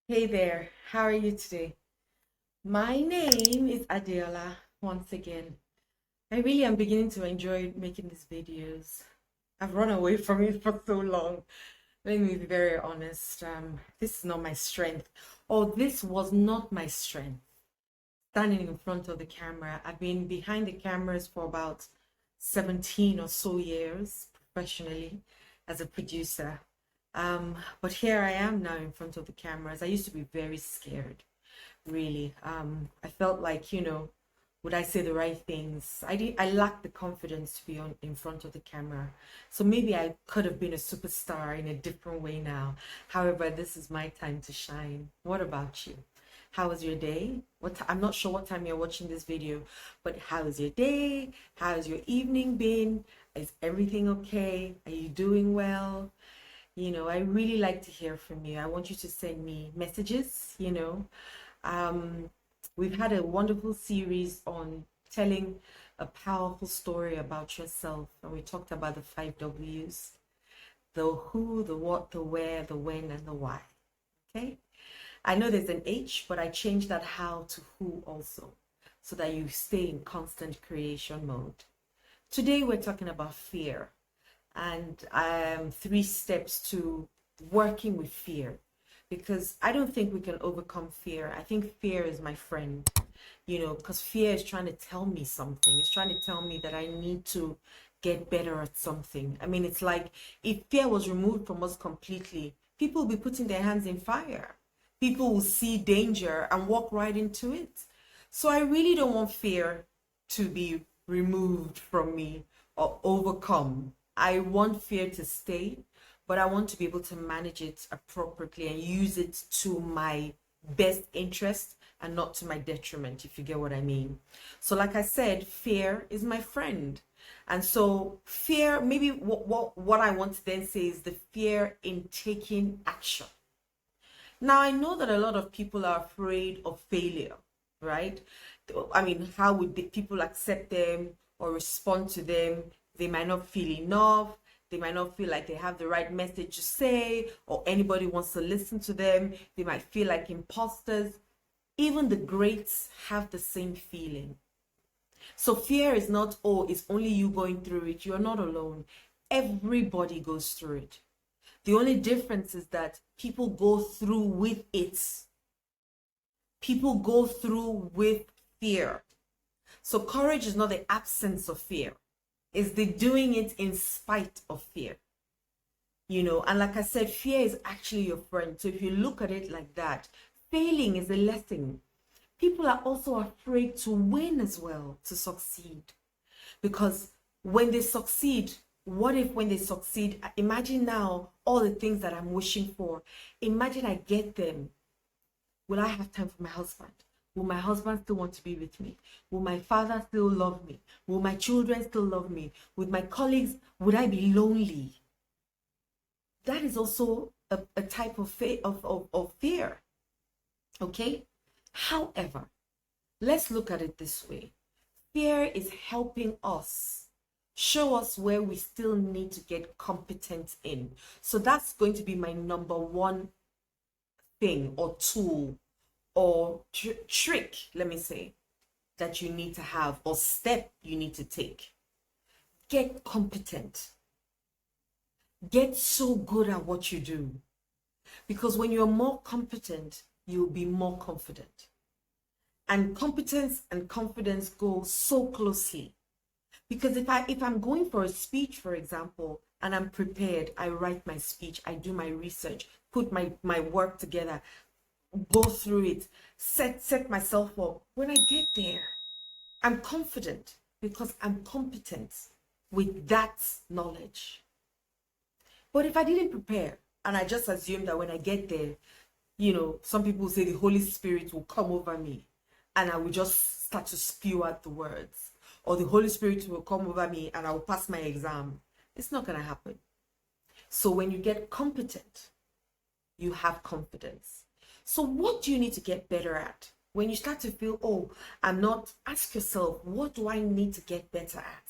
Hey there, how are you today? My name is Adela once again. I really am beginning to enjoy making these videos. I've run away from it for so long. Let me be very honest. This is not my strength, or this was not my strength. Standing in front of the camera. I've been behind the cameras for about 17 or so years professionally as a producer. But here I am now in front of the cameras. I used to be very scared, really. I felt like, would I say the right things? I lacked the confidence to be on in front of the camera. So maybe I could have been a superstar in a different way now. However, this is my time to shine. What about you? How was your day? I'm not sure what time you're watching this video, but how is your day? How has your evening been? Is everything okay? Are you doing well? I really like to hear from you. I want you to send me messages. Um, we've had a wonderful series on telling a powerful story about yourself, and we talked about the 5 W's: the who, the what, the where, the when, and the why. Okay? I know there's an H, but I changed that how to who also, so that you stay in constant creation mode. Today, we're talking about fear and 3 steps to working with fear, because I don't think we can overcome fear. I think fear is my friend, because fear is trying to tell me something. It's trying to tell me that I need to get better at something. I mean, it's like if fear was removed from us completely, people will be putting their hands in fire. People will see danger and walk right into it. So I really don't want fear to be removed from me or overcome. I want fear to stay, but I want to be able to manage it appropriately and use it to my best interest and not to my detriment, if you get what I mean. So, like I said, fear is my friend. And so, fear, maybe what I want to then say is the fear in taking action. Now, I know that a lot of people are afraid of failure, right? I mean, how would people accept them or respond to them? They might not feel enough. They might not feel like they have the right message to say, or anybody wants to listen to them. They might feel like imposters. Even the greats have the same feeling. So fear is not, oh, it's only you going through it. You're not alone. Everybody goes through it. The only difference is that people go through with it. People go through with fear. So courage is not the absence of fear. It's the doing it in spite of fear. And like I said, fear is actually your friend. So if you look at it like that, failing is a lesson. People are also afraid to win as well, to succeed. Because when they succeed, what if when they succeed, imagine now all the things that I'm wishing for. Imagine I get them. Will I have time for my husband? Will my husband still want to be with me? Will my father still love me? Will my children still love me? With my colleagues, would I be lonely? That is also a type of fear. Okay? However, let's look at it this way. Fear is helping us show us where we still need to get competent in. So that's going to be my number one thing or tool or trick, let me say, that you need to have or step you need to take. Get competent. Get so good at what you do. Because when you're more competent, you'll be more confident. And competence and confidence go so closely. Because if I'm going for a speech, for example, and I'm prepared, I write my speech, I do my research, put my work together, go through it, set myself up. When I get there, I'm confident because I'm competent with that knowledge. But if I didn't prepare and I just assume that when I get there, some people say the Holy Spirit will come over me and I will just start to spew out the words, or the Holy Spirit will come over me and I will pass my exam. It's not going to happen. So when you get competent, you have confidence. So what do you need to get better at? When you start to feel, oh, I'm not, ask yourself, what do I need to get better at?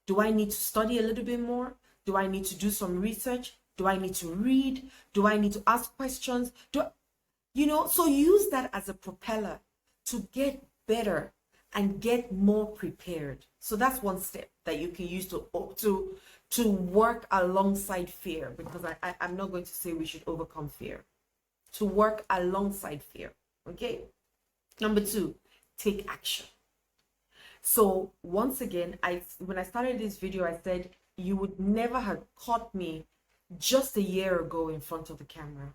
Do I need to study a little bit more? Do I need to do some research? Do I need to read? Do I need to ask questions? So use that as a propeller to get better and get more prepared. So that's one step that you can use to work alongside fear, because I'm not going to say we should overcome fear. To work alongside fear. Okay. Number 2, take action. So once again, when I started this video, I said you would never have caught me just a year ago in front of the camera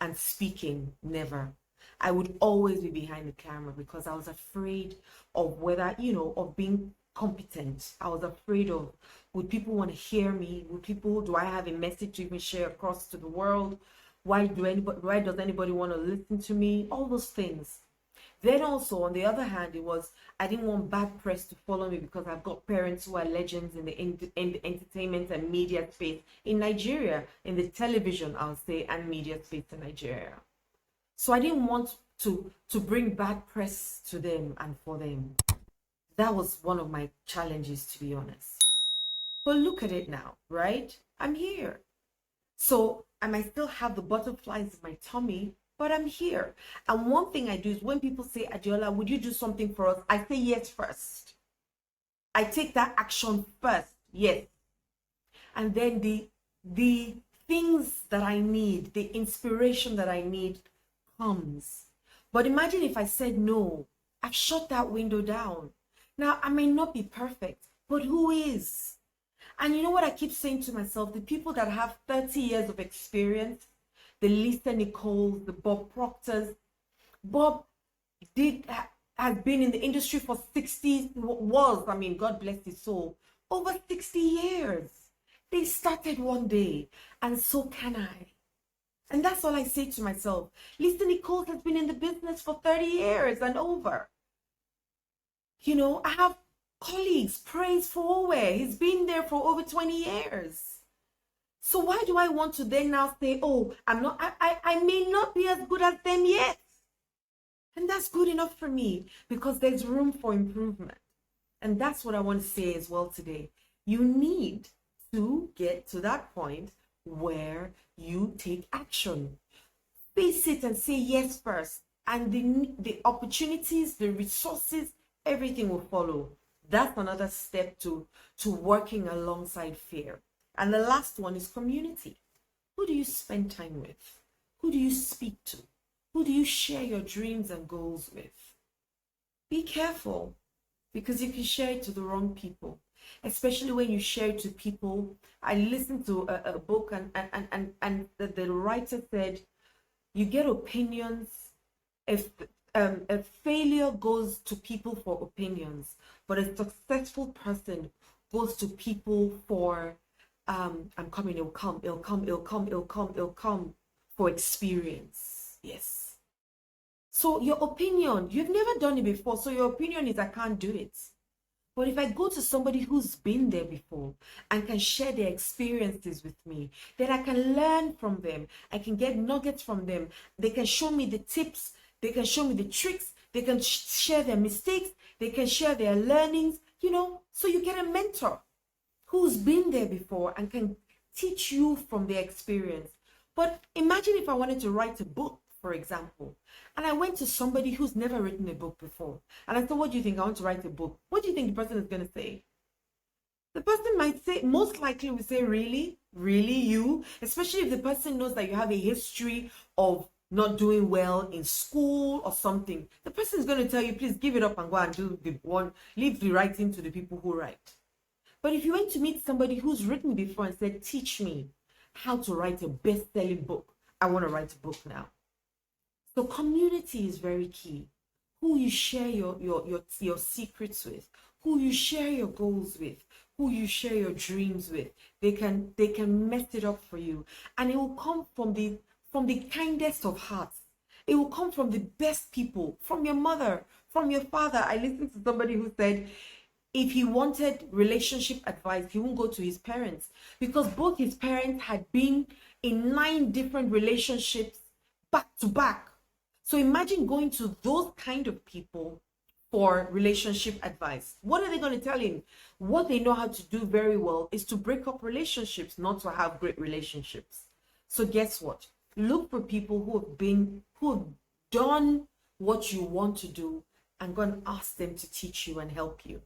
and speaking. Never. I would always be behind the camera because I was afraid of whether, of being competent. I was afraid of, would people want to hear me? Do I have a message to even share across to the world? Why does anybody want to listen to me? All those things. Then also, on the other hand, I didn't want bad press to follow me because I've got parents who are legends in the entertainment and media space in Nigeria, in the television, I'll say, and media space in Nigeria. So I didn't want to bring bad press to them and for them. That was one of my challenges, to be honest. But look at it now, right? I'm here. So I might still have the butterflies in my tummy, but I'm here. And one thing I do is when people say, Adiola, would you do something for us? I say yes first. I take that action first, yes. And then the things that I need, the inspiration that I need comes. But imagine if I said no, I've shut that window down. Now, I may not be perfect, but who is? And you know what I keep saying to myself? The people that have 30 years of experience, the Lisa Nichols, the Bob Proctors. Bob has been in the industry for God bless his soul, over 60 years. They started one day, and so can I. And that's all I say to myself. Lisa Nichols has been in the business for 30 years and over. I have colleagues, Praise Forward. He's been there for over 20 years. So why do I want to then now say, oh, I may not be as good as them yet. And that's good enough for me because there's room for improvement. And that's what I want to say as well today. You need to get to that point where you take action. Face it and say yes first. And the opportunities, the resources, everything will follow. That's another step to working alongside fear. And the last one is community. Who do you spend time with? Who do you speak to? Who do you share your dreams and goals with? Be careful, because you can share it to the wrong people, especially when you share it to people. I listened to a book and the writer said, you get opinions. If a failure goes to people for opinions, but a successful person goes to people for I'm coming, it'll come for experience. Yes. So your opinion, you've never done it before, so your opinion is I can't do it. But if I go to somebody who's been there before and can share their experiences with me, then I can learn from them. I can get nuggets from them. They can show me the tips. They can show me the tricks. They can share their mistakes. They can share their learnings, so you get a mentor who's been there before and can teach you from their experience. But imagine if I wanted to write a book, for example, and I went to somebody who's never written a book before, and I said, what do you think? I want to write a book. What do you think the person is going to say? The person might say, most likely will say, really? Really, you? Especially if the person knows that you have a history of not doing well in school or something. The person is going to tell you, please give it up and go and do the one, leave the writing to the people who write. But if you went to meet somebody who's written before and said, teach me how to write a best-selling book, I want to write a book now. So community is very key. Who you share your secrets with, who you share your goals with, who you share your dreams with. They can mess it up for you. And it will come from the kindest of hearts. It will come from the best people, from your mother, from your father. I listened to somebody who said, if he wanted relationship advice, he won't go to his parents because both his parents had been in 9 different relationships back to back. So imagine going to those kind of people for relationship advice. What are they going to tell him? What they know how to do very well is to break up relationships, not to have great relationships. So guess what? Look for people who have done what you want to do, and go and ask them to teach you and help you.